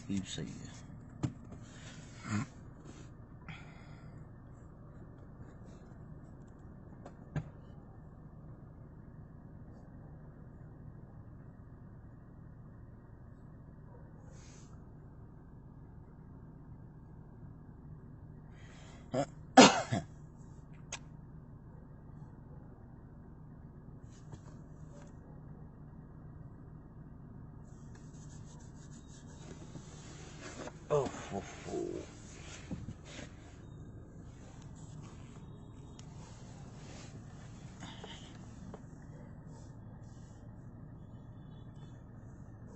तरकीब सही है।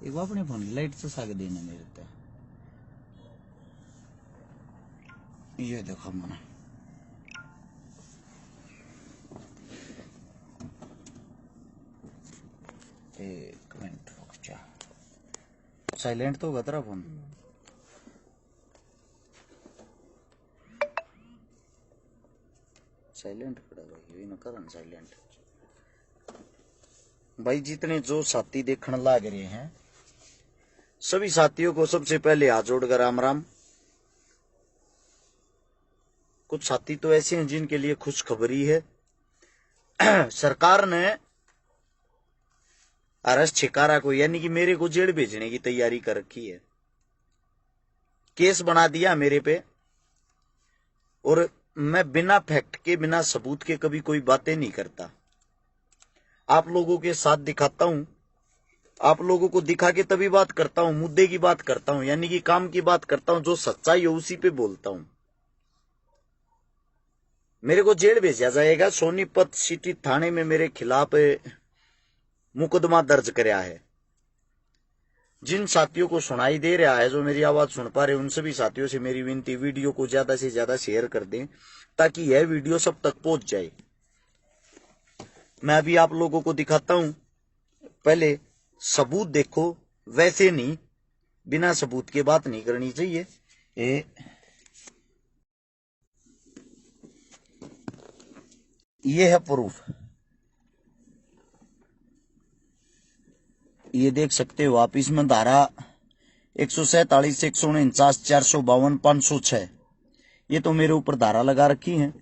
एक अपने फोन लाइट से साग देने मेरे ते ये देखो मना एक मिनट रुक जा। साइलेंट तो होगा तेरा फोन? साइलेंट पड़ा भाई, न करन साइलेंट। भाई जितने जो साथी देखने लग रहे हैं सभी साथियों को सबसे पहले हाथ जोड़कर राम राम। कुछ साथी तो ऐसे हैं जिनके लिए खुशखबरी है। सरकार ने आरएस छिकारा को यानी कि मेरे को जेल भेजने की तैयारी कर रखी है। केस बना दिया मेरे पे और मैं बिना फैक्ट के बिना सबूत के कभी कोई बातें नहीं करता। आप लोगों के साथ दिखाता हूं, आप लोगों को दिखा के तभी बात करता हूं, मुद्दे की बात करता हूं, यानी कि काम की बात करता हूं। जो सच्चाई है उसी पे बोलता हूं। मेरे को जेल भेजा जाएगा। सोनीपत सिटी थाने में मेरे खिलाफ मुकदमा दर्ज कराया है। जिन साथियों को सुनाई दे रहा है, जो मेरी आवाज सुन पा रहे, उन सभी साथियों से मेरी विनती, वीडियो को ज्यादा से ज्यादा शेयर कर दें ताकि यह वीडियो सब तक पहुंच जाए। मैं अभी आप लोगों को दिखाता हूं। पहले सबूत देखो, वैसे नहीं, बिना सबूत के बात नहीं करनी चाहिए। ये है प्रूफ, ये देख सकते हो आप। इसमें धारा 147, 149, 452, 506 ये तो मेरे ऊपर धारा लगा रखी है।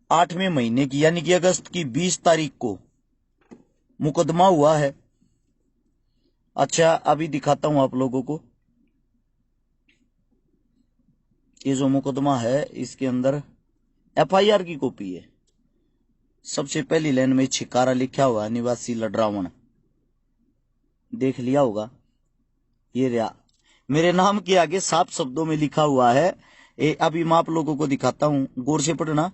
8वें महीने की यानी कि अगस्त की 20 तारीख को मुकदमा हुआ है। अच्छा अभी दिखाता हूं आप लोगों को। ये जो मुकदमा है इसके अंदर एफआईआर की कॉपी है। सबसे पहली लाइन में छिकारा लिखा हुआ है, निवासी लडरावण, देख लिया होगा। ये रहा, मेरे नाम के आगे साफ शब्दों में लिखा हुआ है। अभी मैं आप लोगों को दिखाता हूं, गौर से पढ़ना,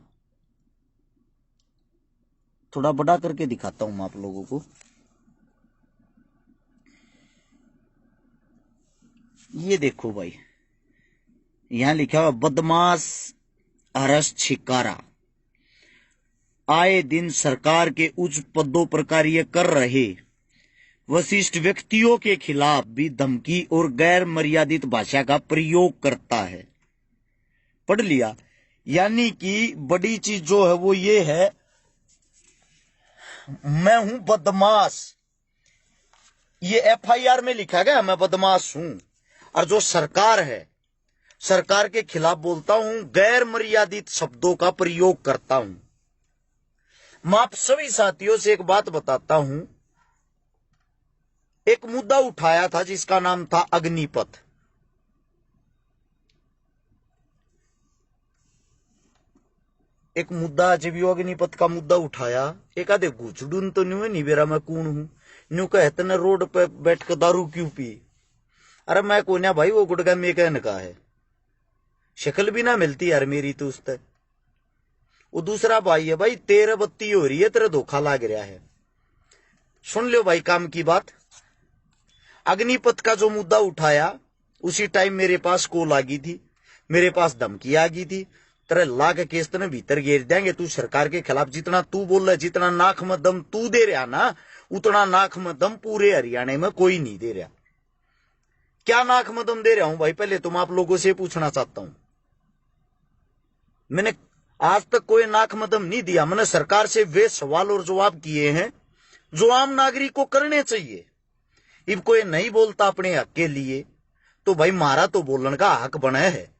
थोड़ा बड़ा करके दिखाता हूं मैं आप लोगों को। ये देखो भाई, यहां लिखा हुआ बदमाश आरएस छिकारा आए दिन सरकार के उच्च पदों पर कार्य कर रहे वरिष्ठ व्यक्तियों के खिलाफ भी धमकी और गैर मर्यादित भाषा का प्रयोग करता है। पढ़ लिया? यानी कि बड़ी चीज जो है वो ये है, मैं हूं बदमाश। ये एफआईआर में लिखा गया मैं बदमाश हूं। और जो सरकार है, सरकार के खिलाफ बोलता हूं, गैर मर्यादित शब्दों का प्रयोग करता हूं। मैं आप सभी साथियों से एक बात बताता हूं। एक मुद्दा उठाया था जिसका नाम था अग्निपथ। एक मुद्दा जब यो अग्निपथ का मुद्दा उठाया, एक आधे घुचडून तो नहीं हुए, नहीं बेरा मैं कौन हूं, न्यू कहते न रोड पे बैठ कर दारू क्यों पी। अरे मैं कोन्या भाई, वो गुटका में कहने का है, शक्ल भी ना मिलती यार मेरी तो उससे। वो दूसरा भाई है भाई, तेरे बत्ती हो रही है, तेरा धोखा लाग रहा है। सुन लो भाई काम की बात। अग्निपथ का जो मुद्दा उठाया उसी टाइम मेरे पास कॉल आ गई थी, मेरे पास धमकी आ गई थी, तेरे लाख केस तेने भीतर घेर देंगे, तू सरकार के खिलाफ जितना तू बोल रहा, जितना नाक में दम तू दे रहा ना, उतना नाक में दम पूरे हरियाणा में कोई नहीं दे रहा। क्या नाक में दम दे रहा हूं भाई, पहले तुम आप लोगों से पूछना चाहता हूं। मैंने आज तक कोई नाक में दम नहीं दिया। मैंने सरकार से वे सवाल और जवाब किए हैं जो आम नागरिक को करने चाहिए। अब कोई नहीं बोलता अपने हक के लिए, तो भाई मारा तो बोलने का हक बना है।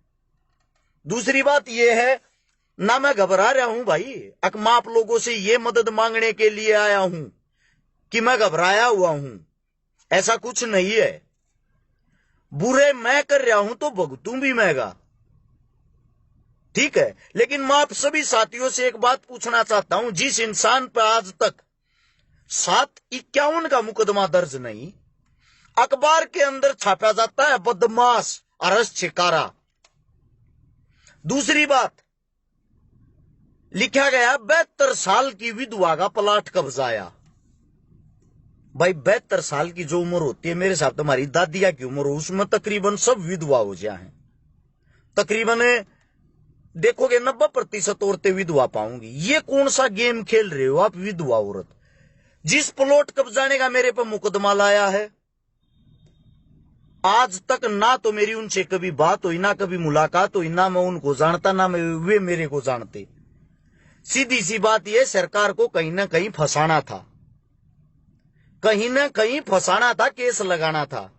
दूसरी बात यह है, ना मैं घबरा रहा हूं भाई, मैं आप लोगों से ये मदद मांगने के लिए आया हूं कि मैं घबराया हुआ हूं, ऐसा कुछ नहीं है। बुरे मैं कर रहा हूं तो भुगतूं भी मैंगा, ठीक है। लेकिन मैं आप सभी साथियों से एक बात पूछना चाहता हूं, जिस इंसान पर आज तक 751 का मुकदमा दर्ज नहीं, अखबार के अंदर छापा जाता है बदमाश अरस छिकारा। दूसरी बात, लिखा गया 72 साल की विधवा का प्लाट कब्जाया। भाई 72 साल की जो उम्र होती है, मेरे साथ तुम्हारी दादिया की उम्र हो, उसमें तकरीबन सब विधवा हो जाए हैं। तकरीबन देखोगे 90% औरतें विधवा पाऊंगी। ये कौन सा गेम खेल रहे हो आप विधवा औरत? जिस प्लॉट कब्जाने का मेरे पर मुकदमा लाया है, आज तक ना तो मेरी उनसे कभी बात हुई, ना कभी मुलाकात हुई, ना मैं उनको जानता, ना वे मेरे को जानते। सीधी सी बात यह, सरकार को कहीं ना कहीं फंसाना था, कहीं ना कहीं फंसाना था, केस लगाना था।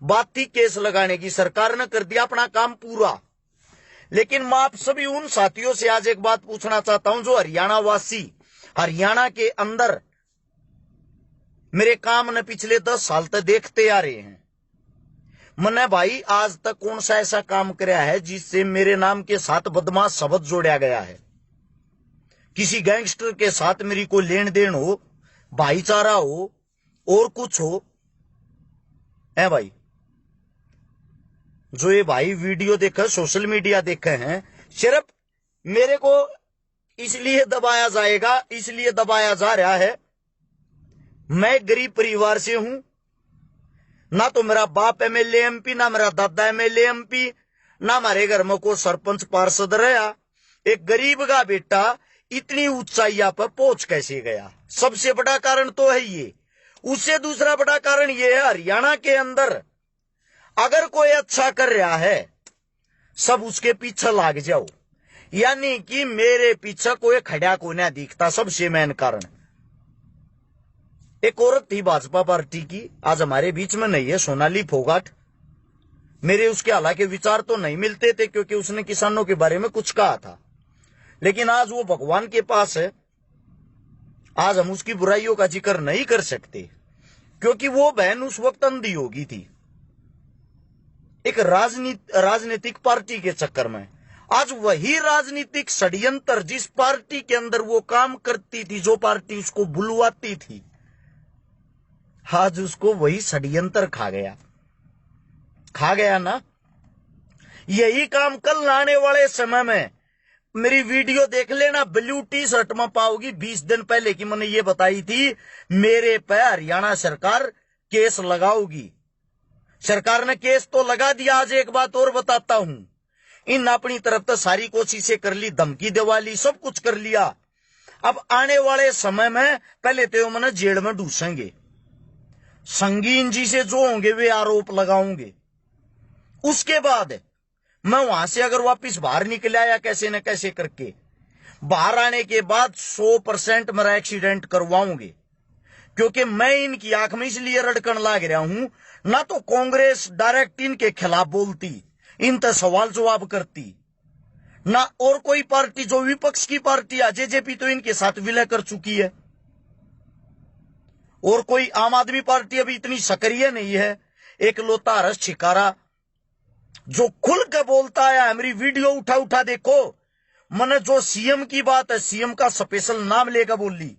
बात थी केस लगाने की, सरकार ने कर दिया अपना काम पूरा। लेकिन मैं आप सभी उन साथियों से आज एक बात पूछना चाहता हूं जो हरियाणा वासी, हरियाणा के अंदर मेरे काम ने पिछले 10 साल तक देखते आ रहे हैं। मैंने भाई आज तक कौन सा ऐसा काम किया है जिससे मेरे नाम के साथ बदमाश शब्द जोड़ा गया है? किसी गैंगस्टर के साथ मेरी कोई लेन देन हो, भाईचारा हो और कुछ हो? है भाई, जो ये भाई वीडियो देखे, सोशल मीडिया देखे हैं, सिर्फ मेरे को इसलिए दबाया जाएगा, इसलिए दबाया जा रहा है, मैं गरीब परिवार से हूं, ना तो मेरा बाप एमएलए एमपी, ना मेरा दादा एमएलए एमपी, ना हमारे घर में को सरपंच पार्षद रहा। एक गरीब का बेटा इतनी ऊंचाइया पर पहुंच कैसे गया? सबसे बड़ा कारण तो है ये। उससे दूसरा बड़ा कारण ये है, हरियाणा के अंदर अगर कोई अच्छा कर रहा है, सब उसके पीछे लाग जाओ, यानी कि मेरे पीछे कोई खड़ा को ना दिखता। सबसे मेन कारण, एक औरत थी भाजपा पार्टी की, आज हमारे बीच में नहीं है, सोनाली फोगाट। मेरे उसके हालांकि विचार तो नहीं मिलते थे, क्योंकि उसने किसानों के बारे में कुछ कहा था, लेकिन आज वो भगवान के पास है। आज हम उसकी बुराइयों का जिक्र नहीं कर सकते, क्योंकि वो बहन उस वक्त अंधी होगी थी एक राजनीतिक पार्टी के चक्कर में। आज वही राजनीतिक षड्यंत्र, जिस पार्टी के अंदर वो काम करती थी, जो पार्टी उसको बुलवाती थी, आज उसको वही षड्यंत्र खा गया ना। यही काम कल आने वाले समय में, मेरी वीडियो देख लेना, ब्लू टी शर्ट में पाओगी 20 दिन पहले की मैंने ये बताई थी, मेरे पे हरियाणा सरकार केस लगाओगी। सरकार ने केस तो लगा दिया। आज एक बात और बताता हूं, इन अपनी तरफ तो सारी कोशिशें कर ली, धमकी दिवा ली, सब कुछ कर लिया। अब आने वाले समय में पहले तो मैंने जेल में डूसेंगे, संगीन जी से जो होंगे वे आरोप लगाऊंगे। उसके बाद मैं वहां से अगर वापिस बाहर निकल आया कैसे न कैसे करके, बाहर आने के बाद 100% मेरा एक्सीडेंट करवाऊंगे, क्योंकि मैं इनकी आंख में इसलिए रड़कन लाग रहा हूं, ना तो कांग्रेस डायरेक्ट इनके खिलाफ बोलती, इन पर सवाल जवाब करती, ना और कोई पार्टी जो विपक्ष की पार्टी है, जेजेपी तो इनके साथ विलय कर चुकी है, और कोई आम आदमी पार्टी अभी इतनी सक्रिय नहीं है। एक लोता हरस छिकारा जो खुल के बोलता है, मेरी वीडियो उठा उठा देखो, मैंने जो सीएम की बात है, सीएम का स्पेशल नाम लेकर बोली।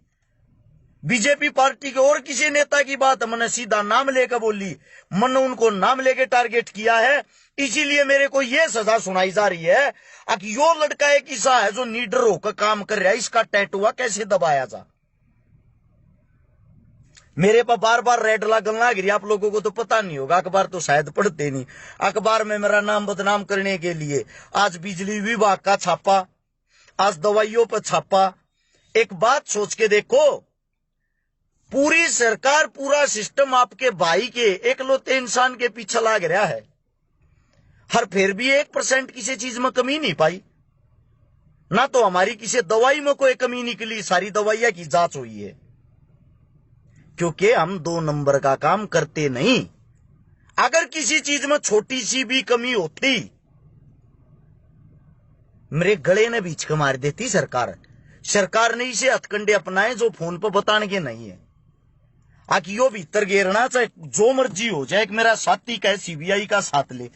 बीजेपी पार्टी के और किसी नेता की बात है, मैंने सीधा नाम लेकर बोली। मैंने उनको नाम लेके टारगेट किया है, इसीलिए मेरे को यह सजा सुनाई जा रही है कि यो लड़का एक ऐसा है जो नीडर होकर काम कर रहा है, इसका टैटुआ कैसे दबाया जा। मेरे पर बार बार रेड लगन लग रही। आप लोगों को तो पता नहीं होगा, अखबार तो शायद पढ़ते नहीं। अखबार में मेरा नाम बदनाम करने के लिए आज बिजली विभाग का छापा, आज दवाइयों पर छापा। एक बात सोच के देखो, पूरी सरकार, पूरा सिस्टम आपके भाई के एकलौते इंसान के पीछे लग रहा है, हर फिर भी 1% किसी चीज में कमी नहीं पाई। ना तो हमारी किसी दवाई में कोई कमी निकली, सारी दवाइयां की जांच हुई है, क्योंकि हम 2 नंबर का काम करते नहीं। अगर किसी चीज में छोटी सी भी कमी होती, मेरे गले ने बीच का मार देती सरकार। सरकार ने इसे हथकंडे अपनाए जो फोन पर बताने के नहीं है। आकि यो भीतर घेरना चाहे जो मर्जी हो जाए। एक मेरा साथी कहे सीबीआई का साथ ले,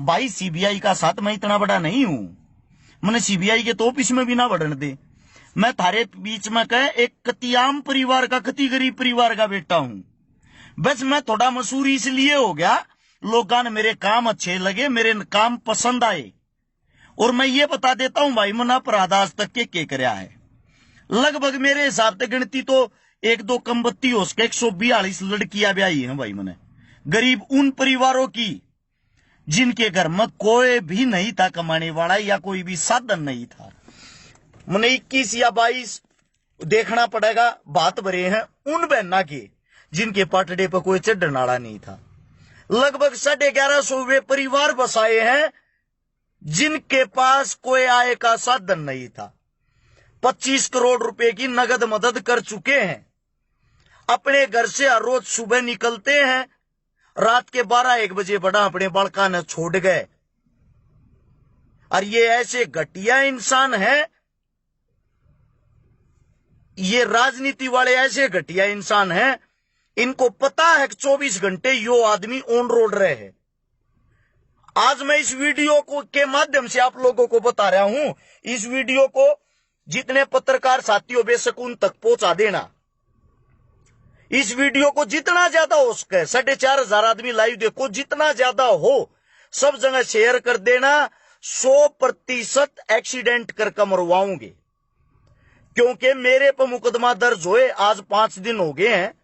भाई सीबीआई का साथ मैं इतना बड़ा नहीं हूं, मैंने सीबीआई के तो ऑफिस में भी ना बढ़ने दे। मैं थारे बीच में कहे एक कतियाम परिवार का, कति गरीब परिवार का बेटा हूं। बस मैं थोड़ा मशहूर इसलिए हो गया, लोगों ने मेरे काम अच्छे लगे, मेरे काम पसंद आए। और मैं ये बता देता हूं भाई, मैंने अपराध आज तक के करया है। लगभग मेरे हिसाब से गिनती तो 1-2 कम बत्ती हो सके 142 लड़कियां ब्याही हैं भाई मैंने, गरीब उन परिवारों की जिनके घर में कोई भी नहीं था कमाने वाला या कोई भी साधन नहीं था। मैंने 21 या 22 देखना पड़ेगा बात भरे हैं उन बहना के जिनके पाटड़े पर कोई चढ़ने वाला नहीं था। लगभग 1150 वे परिवार बसाए हैं जिनके पास कोई आय का साधन नहीं था। 25 करोड़ रुपए की नगद मदद कर चुके हैं। अपने घर से हर रोज सुबह निकलते हैं, रात के 12-1 बजे बड़ा अपने बालका ने छोड़ गए। और ये ऐसे घटिया इंसान है, ये राजनीति वाले ऐसे घटिया इंसान हैं, इनको पता है कि 24 घंटे यो आदमी ऑन रोड रहे हैं। आज मैं इस वीडियो को के माध्यम से आप लोगों को बता रहा हूं। इस वीडियो को जितने पत्रकार साथियों बेशक उन तक पहुंचा देना। इस वीडियो को जितना ज्यादा हो सके, 4,500 आदमी लाइव देखो, जितना ज्यादा हो सब जगह शेयर कर देना। 100% एक्सीडेंट करके मरवाऊंगे, क्योंकि मेरे पर मुकदमा दर्ज हुए आज 5 दिन हो गए हैं।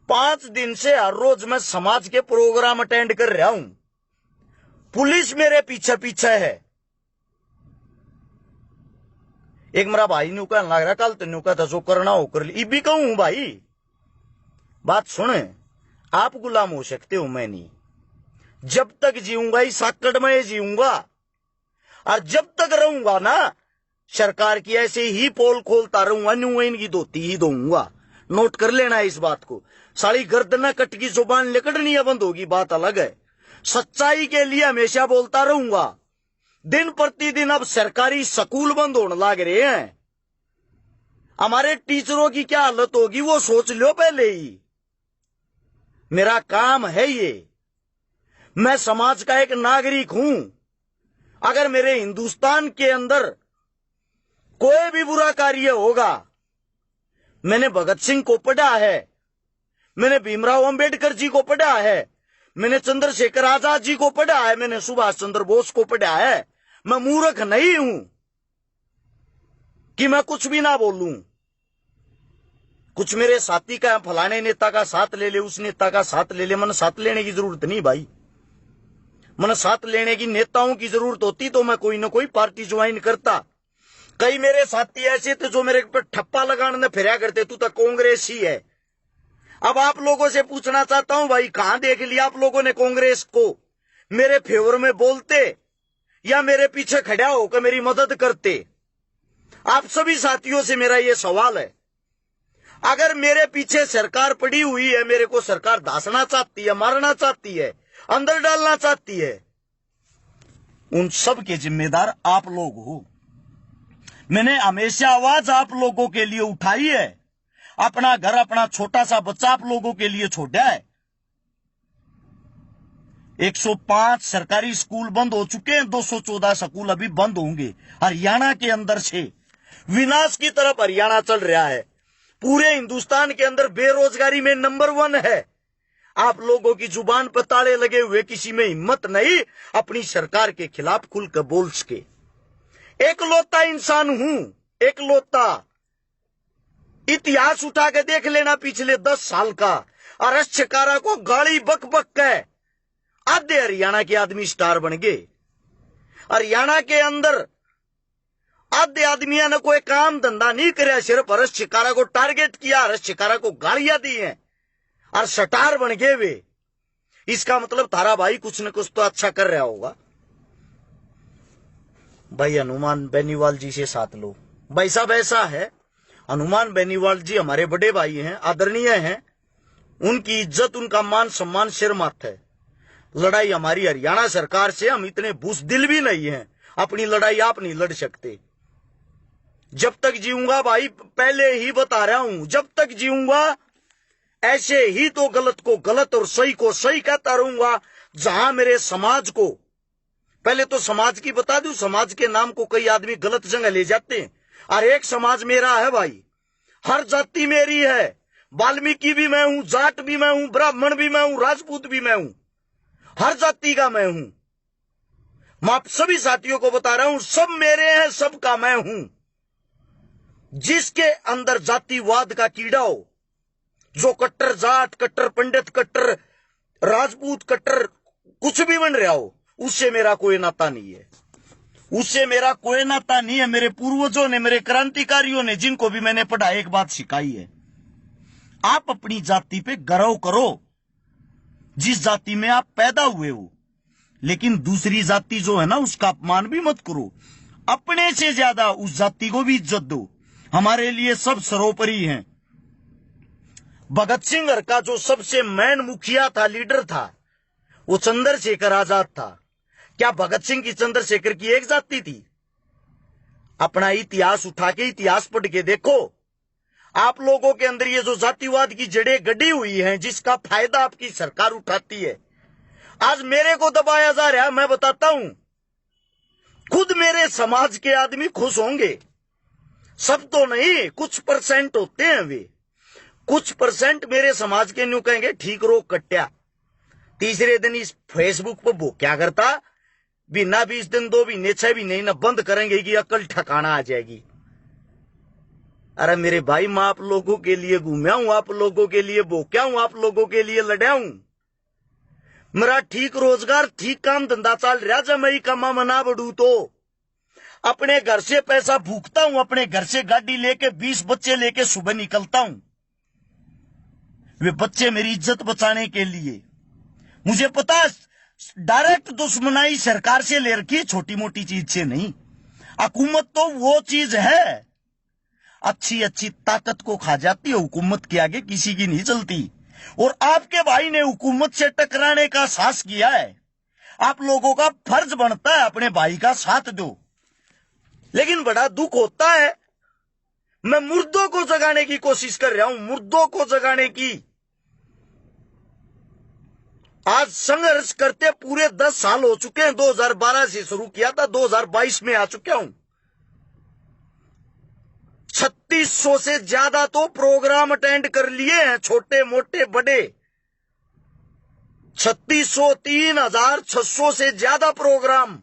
5 दिन से हर रोज मैं समाज के प्रोग्राम अटेंड कर रहा हूं। पुलिस मेरे पीछे पीछे है। एक मेरा भाई न्यू कहने लग रहा, कल तो न्यू कहता जो करना हो कर ली। भी कहूं भाई, बात सुने, आप गुलाम हो सकते हो, मैं नहीं। जब तक जीऊंगा इस आकड़ में जीऊंगा, और जब तक रहूंगा ना सरकार की ऐसे ही पोल खोलता रहूंगा, न्यू इनकी धोती ही दूंगा। नोट कर लेना इस बात को। साली गर्दना कट की जुबान निकलनी बंद होगी, बात अलग है। सच्चाई के लिए हमेशा बोलता रहूंगा। दिन प्रतिदिन अब सरकारी स्कूल बंद होने लग रहे हैं। हमारे टीचरों की क्या हालत होगी वो सोच लो पहले ही। मेरा काम है ये, मैं समाज का एक नागरिक हूं। अगर मेरे हिंदुस्तान के अंदर कोई भी बुरा कार्य होगा, मैंने भगत सिंह को पढ़ा है, मैंने भीमराव अंबेडकर जी को पढ़ा है, मैंने चंद्रशेखर आजाद जी को पढ़ा है, मैंने सुभाष चंद्र बोस को पढ़ा है। मैं मूर्ख नहीं हूं कि मैं कुछ भी ना बोलूं। कुछ मेरे साथी का फलाने नेता का साथ ले ले, उस नेता का साथ ले ले, मैंने साथ लेने की जरूरत नहीं भाई। मैंने साथ लेने की नेताओं की जरूरत होती तो मैं कोई ना कोई पार्टी ज्वाइन करता। कई मेरे साथी ऐसे थे जो मेरे पर ठप्पा लगाने फिरा करते, तू तो कांग्रेस ही है। अब आप लोगों से पूछना चाहता हूं भाई, कहां देख लिया आप लोगों ने कांग्रेस को मेरे फेवर में बोलते या मेरे पीछे खड़ा होकर मेरी मदद करते? आप सभी साथियों से मेरा यह सवाल है। अगर मेरे पीछे सरकार पड़ी हुई है, मेरे को सरकार दासना चाहती है, मारना चाहती है, अंदर डालना चाहती है, उन सब के जिम्मेदार आप लोग हो। मैंने हमेशा आवाज आप लोगों के लिए उठाई है। अपना घर, अपना छोटा सा बच्चा आप लोगों के लिए छोड़ा है। 105 सरकारी स्कूल बंद हो चुके हैं, 214 स्कूल अभी बंद होंगे। हरियाणा के अंदर से विनाश की तरफ हरियाणा चल रहा है। पूरे हिंदुस्तान के अंदर बेरोजगारी में नंबर 1 है। आप लोगों की जुबान पर ताले लगे हुए, किसी में हिम्मत नहीं अपनी सरकार के खिलाफ खुलकर बोल सके। एकलौता इंसान हूं, एकलौता। इतिहास उठा के देख लेना पिछले 10 साल का। अरक्षकारा को गाली बक बक के आधे हरियाणा के आदमी स्टार बन गए। हरियाणा के अंदर आधे आदमियों ने कोई काम धंधा नहीं कराया, सिर्फ अरक्षकारा को टारगेट किया, अरक्षकारा को गालियां दी हैं और स्टार बन गए वे। इसका मतलब थारा भाई कुछ न कुछ तो अच्छा कर रहा होगा। भाई हनुमान बेनीवाल जी से साथ लो। भाई साहब ऐसा है, हनुमान बेनीवाल जी हमारे बड़े भाई हैं, आदरणीय हैं। उनकी इज्जत, उनका मान सम्मान सिर मत है। लड़ाई हमारी हरियाणा सरकार से, हम इतने बुज़दिल भी नहीं हैं, अपनी लड़ाई आप नहीं लड़ सकते। जब तक जीऊंगा भाई, पहले ही बता रहा हूं, जब तक जीऊंगा ऐसे ही तो गलत को गलत और सही को सही कहता रहूंगा। जहां मेरे समाज को, पहले तो समाज की बता दूं, समाज के नाम को कई आदमी गलत जगह ले जाते हैं। और एक समाज मेरा है भाई, हर जाति मेरी है, वाल्मीकि भी मैं हूं, जाट भी मैं हूं, ब्राह्मण भी मैं हूं, राजपूत भी मैं हूं, हर जाति का मैं हूं। मैं आप सभी साथियों को बता रहा हूं, सब मेरे हैं, सबका मैं हूं। जिसके अंदर जातिवाद का कीड़ा हो, जो कट्टर जाट, कट्टर पंडित, कट्टर राजपूत, कट्टर कुछ भी बन रहा हो, उससे मेरा कोई नाता नहीं है, उससे मेरा कोई नाता नहीं है। मेरे पूर्वजों ने, मेरे क्रांतिकारियों ने, जिनको भी मैंने पढ़ा, एक बात सिखाई है, आप अपनी जाति पे गर्व करो, जिस जाति में आप पैदा हुए हो, लेकिन दूसरी जाति जो है ना, उसका अपमान भी मत करो। अपने से ज्यादा उस जाति को भी इज्जत दो। हमारे लिए सब सर्वोपरि हैं। भगत सिंह का जो सबसे मैन मुखिया था, लीडर था, वो चंद्रशेखर आजाद था। क्या भगत सिंह की, चंद्रशेखर की एक जाति थी? अपना इतिहास उठा के, इतिहास पढ़ के देखो। आप लोगों के अंदर ये जो जातिवाद की जड़ें गड़ी हुई हैं, जिसका फायदा आपकी सरकार उठाती है, आज मेरे को दबाया जा रहा है। मैं बताता हूं, खुद मेरे समाज के आदमी खुश होंगे, सब तो नहीं, कुछ परसेंट होते हैं वे, कुछ परसेंट मेरे समाज के न्यू कहेंगे ठीक रो कट्या। तीसरे दिन इस फेसबुक पर वो क्या करता, बिना 20 दिन, 2 महीने, 6 महीने न बंद करेंगे कि अकल ठिकाना आ जाएगी। अरे मेरे भाई, मैं आप लोगों के लिए घूमया हूं, आप लोगों के लिए भोक्या हूं, आप लोगों के लिए लड़ा हूं। मेरा ठीक रोजगार, ठीक काम धंधा चल रहा। जब मैं कमा मना बढ़ू तो अपने घर से पैसा भूखता हूं, अपने घर से गाड़ी लेके 20 बच्चे लेके सुबह निकलता हूं। वे बच्चे मेरी इज्जत बचाने के लिए। मुझे पता, डायरेक्ट दुश्मनाई सरकार से ले रखी, छोटी मोटी चीज से नहीं। हुकूमत तो वो चीज है, अच्छी अच्छी ताकत को खा जाती है, हुकूमत के आगे किसी की नहीं चलती। और आपके भाई ने हुकूमत से टकराने का साहस किया है। आप लोगों का फर्ज बनता है अपने भाई का साथ दो। लेकिन बड़ा दुख होता है, मैं मुर्दों को जगाने की कोशिश कर रहा हूं, मुर्दों को जगाने की। आज संघर्ष करते पूरे 10 साल हो चुके हैं। 2012 से शुरू किया था, 2022 में आ चुका हूं। 3600 से ज्यादा तो प्रोग्राम अटेंड कर लिए हैं, छोटे मोटे बड़े। 3600, 3600 से ज्यादा प्रोग्राम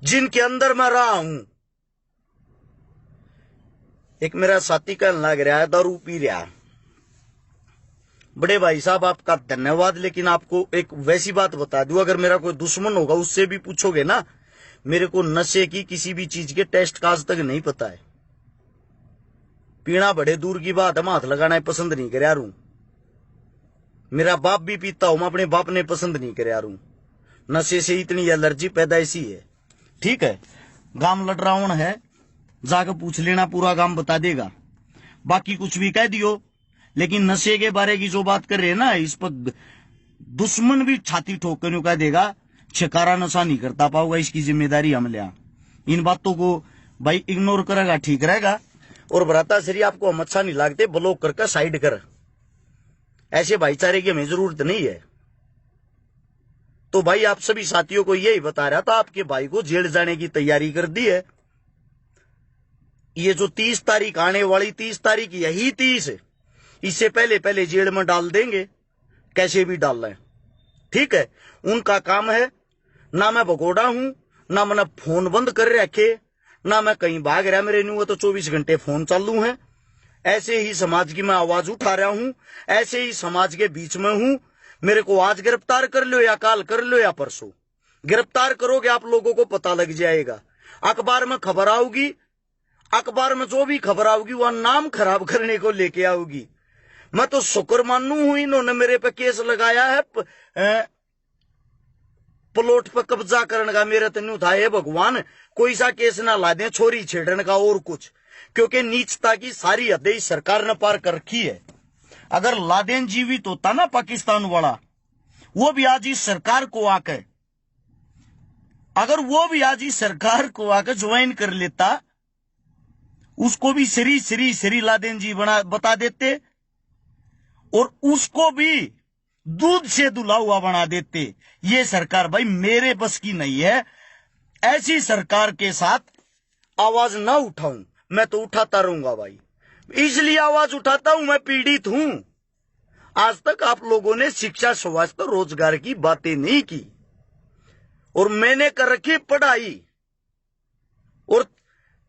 जिनके अंदर मैं रहा हूं। एक मेरा साथी कहने लग रहा है दारू पी रहा है। बड़े भाई साहब, आपका धन्यवाद, लेकिन आपको एक वैसी बात बता दूं, अगर मेरा कोई दुश्मन होगा उससे भी पूछोगे ना, मेरे को नशे की किसी भी चीज के टेस्ट का आज तक नहीं पता है। पीना बड़े दूर की बात है, मैं हाथ लगाना पसंद नहीं कर रू। मेरा बाप भी पीता हूं, मैं अपने बाप ने पसंद नहीं कर रू। नशे से इतनी एलर्जी पैदाइशी है। ठीक है, गांव लड़रावण है, जाकर पूछ लेना, पूरा गांव बता देगा। बाकी कुछ भी कह दियो, लेकिन नशे के बारे की जो बात कर रहे हैं ना, इस पर दुश्मन भी छाती ठोक कर कह देगा, छिकारा नशा नहीं करता पाओगा, इसकी जिम्मेदारी हम लिया। इन बातों को भाई इग्नोर करेगा, ठीक रहेगा। और भ्राता श्री, आपको हम अच्छा नहीं लगते, ब्लॉक करके साइड कर। ऐसे भाईचारे की हमें जरूरत नहीं है। तो भाई, आप सभी साथियों को यही बता रहा था, आपके भाई को जेल जाने की तैयारी कर दी है। ये जो 30 तारीख आने वाली, 30 तारीख यही 30, इससे पहले पहले जेल में डाल देंगे, कैसे भी डाल लें। ठीक है, उनका काम है। ना मैं भगोड़ा हूं, ना मैंने फोन बंद कर रखे, ना मैं कहीं भाग रहा। मेरे न्यू तो 24 घंटे फोन चालू है। ऐसे ही समाज की मैं आवाज उठा रहा हूं, ऐसे ही समाज के बीच में हूं। मेरे को आज गिरफ्तार कर लो या काल कर लो या परसों गिरफ्तार करोगे, आप लोगों को पता लग जाएगा। अखबार में खबर आओगी, अखबार में जो भी खबर आओगी वह नाम खराब करने को लेके आओगी। मैं तो शुक्र मानू हूं, इन्होंने मेरे पे केस लगाया है प्लॉट पर कब्जा करने का। मेरा तो नहीं था, हे भगवान, कोई सा केस ना ला दें छोरी छेड़ने का और कुछ, क्योंकि नीचता की सारी हदें सरकार ने पार कर रखी है। अगर लादेन जीवित होता ना पाकिस्तान वाला, वो भी आज इस सरकार को आकर, अगर वो भी आज इस सरकार को आकर ज्वाइन कर लेता, उसको भी श्री लादेन जी बता देते और उसको भी दूध से दुला हुआ बना देते। ये सरकार भाई मेरे बस की नहीं है। ऐसी सरकार के साथ आवाज ना उठाऊं, मैं तो उठाता रहूंगा भाई। इसलिए आवाज उठाता हूं, मैं पीड़ित हूं। आज तक आप लोगों ने शिक्षा, स्वास्थ्य, रोजगार की बातें नहीं की और मैंने कर रखी पढ़ाई। और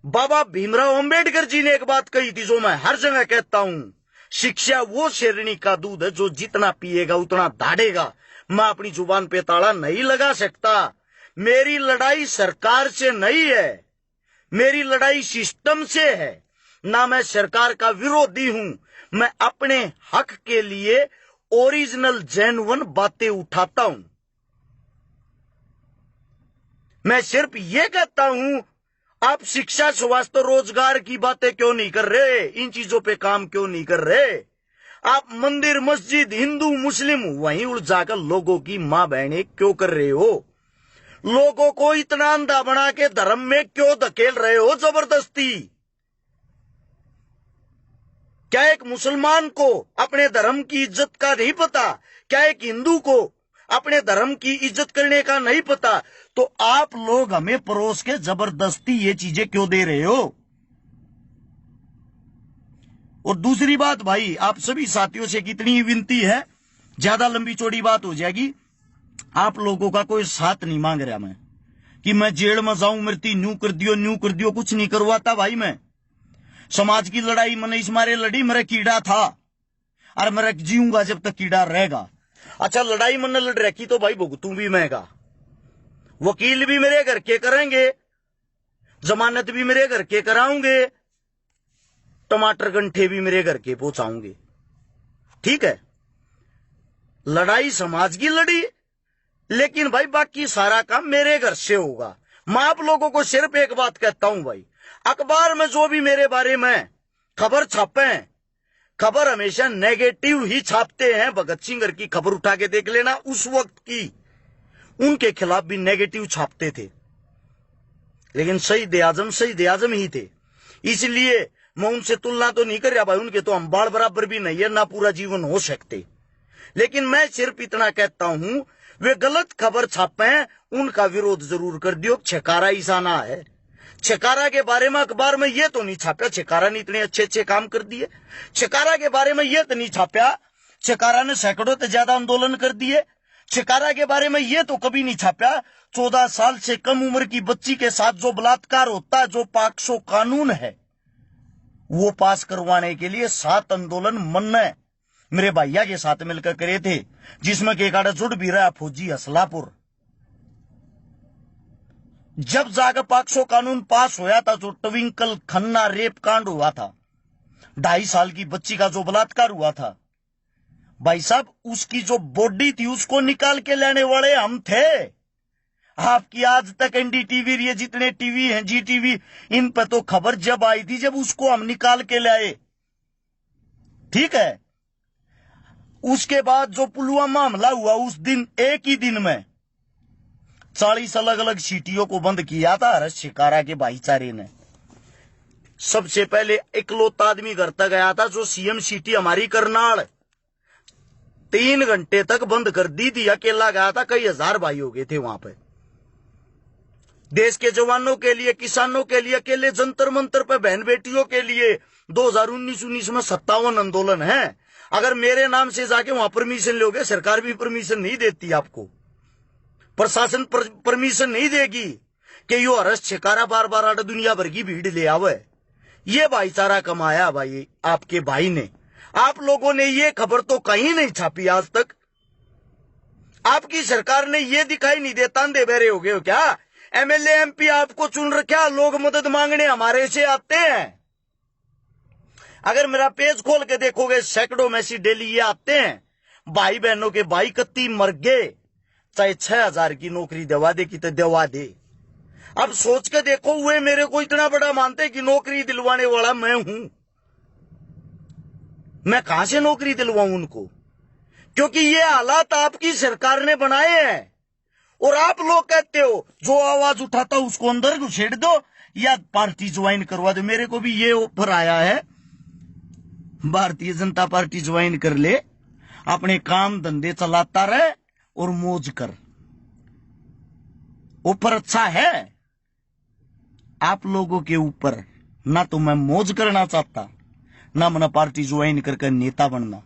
बाबा भीमराव अंबेडकर जी ने एक बात कही थी जो मैं हर जगह कहता हूं, शिक्षा वो शेरनी का दूध है जो जितना पिएगा उतना दाढ़ेगा। मैं अपनी जुबान पे ताला नहीं लगा सकता। मेरी लड़ाई सरकार से नहीं है, मेरी लड़ाई सिस्टम से है। ना मैं सरकार का विरोधी हूं, मैं अपने हक के लिए ओरिजिनल जेन्युइन बातें उठाता हूं। मैं सिर्फ ये कहता हूं, आप शिक्षा, स्वास्थ्य, रोजगार की बातें क्यों नहीं कर रहे? इन चीजों पे काम क्यों नहीं कर रहे? आप मंदिर, मस्जिद, हिंदू, मुस्लिम वहीं उलझाकर लोगों की मां बहनें क्यों कर रहे हो? लोगों को इतना अंधा बना के धर्म में क्यों धकेल रहे हो जबरदस्ती? क्या एक मुसलमान को अपने धर्म की इज्जत का नहीं पता? क्या एक हिंदू को अपने धर्म की इज्जत करने का नहीं पता? तो आप लोग हमें परोस के जबरदस्ती ये चीजें क्यों दे रहे हो? और दूसरी बात भाई, आप सभी साथियों से कितनी विनती है, ज्यादा लंबी चौड़ी बात हो जाएगी। आप लोगों का कोई साथ नहीं मांग रहा मैं कि मैं जेल में जाऊं, मृत्यु न्यू कर दियो, कुछ नहीं करवाता भाई। मैं समाज की लड़ाई मैंने इस मारे लड़ी, मेरा कीड़ा था और मैं जीऊंगा जब तक कीड़ा रहेगा। अच्छा, लड़ाई मैंने लड़ रखी तो भाई भुगतू भी मैंगा। वकील भी मेरे घर के करेंगे, जमानत भी मेरे घर के कराऊंगे, टमाटर गंठे भी मेरे घर के पहुंचाऊंगे। ठीक है, लड़ाई समाज की लड़ी, लेकिन भाई बाकी सारा काम मेरे घर से होगा। मैं आप लोगों को सिर्फ एक बात कहता हूं भाई, अखबार में जो भी मेरे बारे में खबर छापे, खबर हमेशा नेगेटिव ही छापते हैं। भगत सिंह की खबर उठा के देख लेना, उस वक्त की उनके खिलाफ भी नेगेटिव छापते थे, लेकिन शहीद आजम ही थे। इसलिए मैं उनसे तुलना तो नहीं कर रहा भाई, उनके तो हम बाल बराबर भी नहीं है, ना पूरा जीवन हो सकते। लेकिन मैं सिर्फ इतना कहता हूं, वे गलत खबर छापे, उनका विरोध जरूर कर दियो। छकारा ईसाना है, छकारा के बारे में अखबार में ये तो नहीं छापा छकारा ने इतने अच्छे अच्छे काम कर दिए। छकारा के बारे में ये तो नहीं छापा छकारा ने सैकड़ों से ज्यादा आंदोलन कर दिए। छकारा के बारे में ये तो कभी नहीं छापा 14 साल से कम उम्र की बच्ची के साथ जो बलात्कार होता है, जो पाक्सो कानून है, वो पास करवाने के लिए 7 आंदोलन मन मेरे भैया के साथ मिलकर करे थे, जिसमें के काड़ा जुड़ भी रहा फौजी असलापुर। जब जाकर पाक्सो कानून पास होया था, जो ट्विंकल खन्ना रेप कांड हुआ था, 2.5 साल की बच्ची का जो बलात्कार हुआ था, भाई साहब उसकी जो बॉडी थी उसको निकाल के लेने वाले हम थे। आपकी आज तक एनडीटीवी, ये जितने टीवी हैं, जी टीवी, इन पर तो खबर जब आई थी जब उसको हम निकाल के लाए। ठीक है, उसके बाद जो पुलवामा हमला हुआ, उस दिन एक ही दिन में 40 अलग अलग सिटियों को बंद किया था हर्ष शिकारा के भाईचारे ने। सबसे पहले इकलौता आदमी घर तक गया था, जो सीएम सिटी हमारी करनाल, 3 घंटे तक बंद कर दी थी। अकेला गया था, कई हजार भाई हो गए थे वहां पे। देश के जवानों के लिए, किसानों के लिए, अकेले जंतर मंतर पे बहन बेटियों के लिए 2019 में 57 आंदोलन है। अगर मेरे नाम से जाके वहां परमिशन लोगे, सरकार भी परमिशन नहीं देती आपको, प्रशासन परमिशन नहीं देगी कि यो हर्ष शिकारा बार बार आटा दुनिया भर की भीड़ ले आवे। ये भाईचारा कमाया भाई आपके भाई ने। आप लोगों ने ये खबर तो कहीं नहीं छापी आज तक। आपकी सरकार ने ये दिखाई नहीं देता, अंधे बहरे हो गए हो क्या? एमएलए एमपी आपको चुन रखा, लोग मदद मांगने हमारे से आते हैं। अगर मेरा पेज खोल के देखोगे, सैकड़ों मैसेज डेली ये आते हैं, भाई बहनों के भाई कत्ती मर गए, चाहे 6,000 की नौकरी दवा दे कि तो दवा दे। अब सोच के देखो, वे मेरे को इतना बड़ा मानते कि नौकरी दिलवाने वाला मैं हूं। मैं कहां से नौकरी दिलवाऊं उनको? क्योंकि ये हालात आपकी सरकार ने बनाए हैं। और आप लोग कहते हो जो आवाज उठाता उसको अंदर घुसेड़ दो या पार्टी ज्वाइन करवा दो। मेरे को भी ये ऑफर आया है, भारतीय जनता पार्टी ज्वाइन कर ले, अपने काम धंधे चलाता रहे और मौज कर। ऑफर अच्छा है आप लोगों के ऊपर। ना तो मैं मौज करना चाहता, ना मैं पार्टी ज्वाइन करके नेता बनना।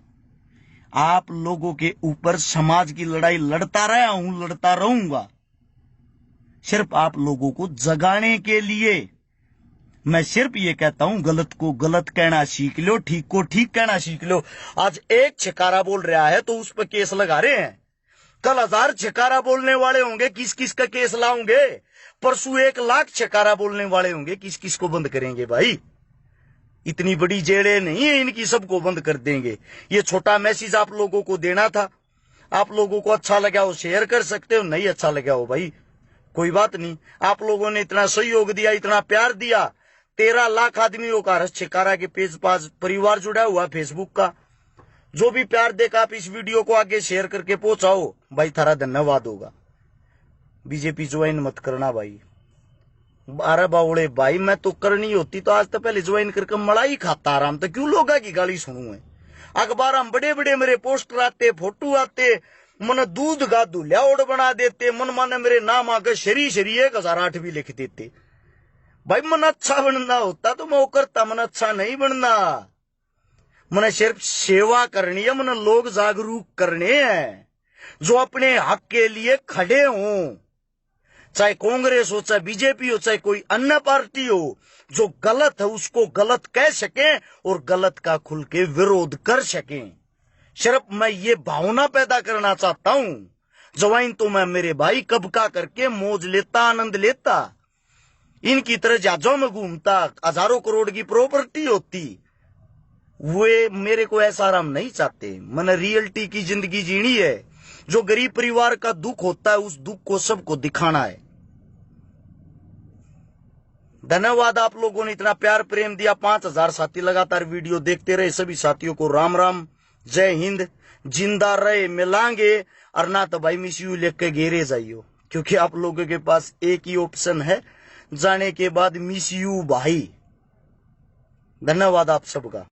आप लोगों के ऊपर समाज की लड़ाई लड़ता रहा हूं, लड़ता रहूंगा, सिर्फ आप लोगों को जगाने के लिए। मैं सिर्फ ये कहता हूं, गलत को गलत कहना सीख लो, ठीक को ठीक कहना सीख लो। आज एक छिकारा बोल रहा है तो उस पर केस लगा रहे हैं, कल 1000 छिकारा बोलने वाले होंगे, किस किस का केस लाओगे। परसों 1 लाख छिकारा बोलने वाले होंगे, किस किस को बंद करेंगे भाई। इतनी बड़ी जेलें नहीं है इनकी, सबको बंद कर देंगे। ये छोटा मैसेज आप लोगों को देना था। आप लोगों को अच्छा लगा हो शेयर कर सकते हो, नहीं अच्छा लगा हो भाई कोई बात नहीं। आप लोगों ने इतना सहयोग दिया, इतना प्यार दिया। 13 लाख आदमियों का हर्ष छिकारा के पेज पास परिवार जुड़ा हुआ फेसबुक का। जो भी प्यार देगा आप इस वीडियो को आगे शेयर करके पहुंचाओ भाई, थारा धन्यवाद होगा। बीजेपी ज्वाइन मत करना भाई। 12 बावड़े भाई, मैं तो करनी होती तो आज तो पहले ज्वाइन करके मलाई खाता आराम। तो क्यों लोग की गाली सुनू है। अखबार में बड़े बड़े मेरे पोस्टर आते, फोटो आते, मन दूध का दुल्हाड़ बना देते, मन माने मेरे नाम आकर शरी 1008 भी लिख देते। भाई मन अच्छा बनना होता तो मैं वो करता, मन अच्छा नहीं बनना। मैंने सिर्फ सेवा करनी है, मैंने लोग जागरूक करने हैं जो अपने हक के लिए खड़े हों। चाहे कांग्रेस हो, चाहे बीजेपी हो, चाहे कोई अन्य पार्टी हो, जो गलत है उसको गलत कह सके और गलत का खुल के विरोध कर सके। सिर्फ मैं ये भावना पैदा करना चाहता हूं। ज्वाइन तो मैं मेरे भाई कब का करके मौज लेता, आनंद लेता, इनकी तरह जहाजों में घूमता, हजारों करोड़ की प्रॉपर्टी होती। वे मेरे को ऐसा आराम नहीं चाहते। मैंने रियलिटी की जिंदगी जीनी है। जो गरीब परिवार का दुख होता है उस दुख को सबको दिखाना है। धन्यवाद, आप लोगों ने इतना प्यार प्रेम दिया। 5000 साथी लगातार वीडियो देखते रहे। सभी साथियों को राम राम, जय हिंद। जिंदा रहे मिलांगे, और ना तो भाई मिस यू लेके घेरे जाइयो, क्योंकि आप लोगों के पास एक ही ऑप्शन है, जाने के बाद मिस यू भाई। धन्यवाद आप सबका।